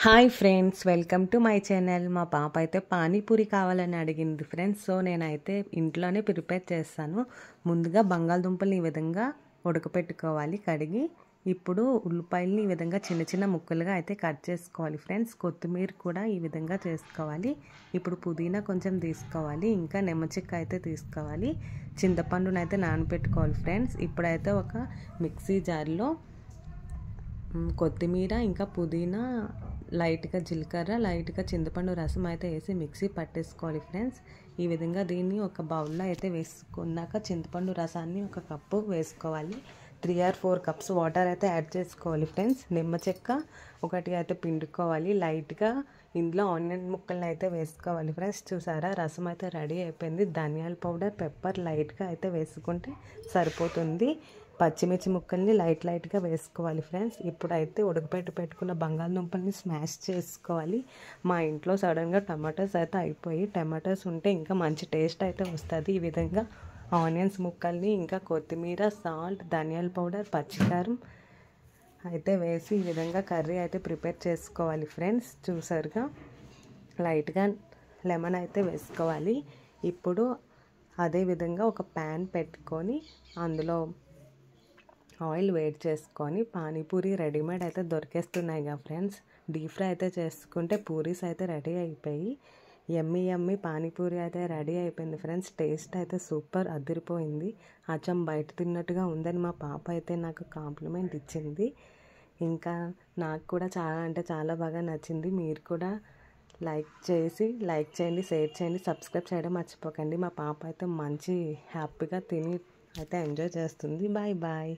Hi friends, welcome to my channel. మా పాప అయితే పానీపూరి కావాలని అడిగింది ఫ్రెండ్స్. సో నేనైతే ఇంట్లోనే ప్రిపేర్ చేస్తాను. ముందుగా బంగాళదుంపల్ని ఈ విధంగా ఉడకపెట్టుకోవాలి కడిగి. ఇప్పుడు ఉల్లిపాయలని ఈ విధంగా చిన్న చిన్న ముక్కలుగా అయితే కట్ చేసుకోవాలి ఫ్రెండ్స్. కొత్తిమీర కూడా ఈ విధంగా చేసుకోవాలి. ఇప్పుడు పుదీనా కొంచెం తీసుకోవాలి, ఇంకా నిమ్మచెక్క అయితే తీసుకోవాలి. చింతపండునైతే నానబెట్టుకోవాలి ఫ్రెండ్స్. ఇప్పుడైతే ఒక మిక్సీ జార్లో కొత్తిమీర ఇంకా పుదీనా, లైట్గా జీలకర్ర, లైట్గా చింతపండు రసం అయితే వేసి మిక్సీ పట్టేసుకోవాలి ఫ్రెండ్స్. ఈ విధంగా దీన్ని ఒక బౌల్లో అయితే వేసుకున్నాక చింతపండు రసాన్ని ఒక కప్పు వేసుకోవాలి. 3 or 4 cups వాటర్ అయితే యాడ్ చేసుకోవాలి ఫ్రెండ్స్. నిమ్మ చెక్క ఒకటి అయితే పిండుకోవాలి. లైట్గా ఇందులో ఆనియన్ ముక్కల్ని అయితే వేసుకోవాలి ఫ్రెండ్స్. చూసారా, రసం అయితే రెడీ అయిపోయింది. ధనియాల పౌడర్, పెప్పర్ లైట్గా అయితే వేసుకుంటే సరిపోతుంది. పచ్చిమిర్చి ముక్కల్ని లైట్గా వేసుకోవాలి ఫ్రెండ్స్. ఇప్పుడైతే పెట్టుకున్న బంగాళదుంపల్ని స్మాష్ చేసుకోవాలి. మా ఇంట్లో సడన్గా టమాటోస్ అయితే అయిపోయి, టమాటోస్ ఉంటే ఇంకా మంచి టేస్ట్ అయితే వస్తుంది. ఈ విధంగా ఆనియన్స్ ముక్కల్ని, ఇంకా కొత్తిమీర, సాల్ట్, ధనియాల పౌడర్, పచ్చికారం అయితే వేసి ఈ విధంగా కర్రీ అయితే ప్రిపేర్ చేసుకోవాలి ఫ్రెండ్స్. చూసారుగా, లైట్గా లెమన్ అయితే వేసుకోవాలి. ఇప్పుడు అదే విధంగా ఒక ప్యాన్ పెట్టుకొని అందులో ఆయిల్ వేడి చేసుకొని, పానీపూరి రెడీమేడ్ అయితే దొరికేస్తున్నాయి కదా ఫ్రెండ్స్. డీప్ ఫ్రై అయితే చేసుకుంటే పూరీస్ అయితే రెడీ అయిపోయి, యమ్మీ పానీపూరి అయితే రెడీ అయిపోయింది ఫ్రెండ్స్. టేస్ట్ అయితే సూపర్ అదిరిపోయింది. అచ్చం బయట తిన్నట్టుగా ఉందని మా పాప అయితే నాకు కాంప్లిమెంట్ ఇచ్చింది. ఇంకా నాకు కూడా చాలా అంటే చాలా బాగా నచ్చింది. మీరు కూడా లైక్ చేయండి, షేర్ చేయండి, సబ్స్క్రైబ్ చేయడం మర్చిపోకండి. మా పాప అయితే మంచి హ్యాపీగా తిని అయితే ఎంజాయ్ చేస్తుంది. బాయ్.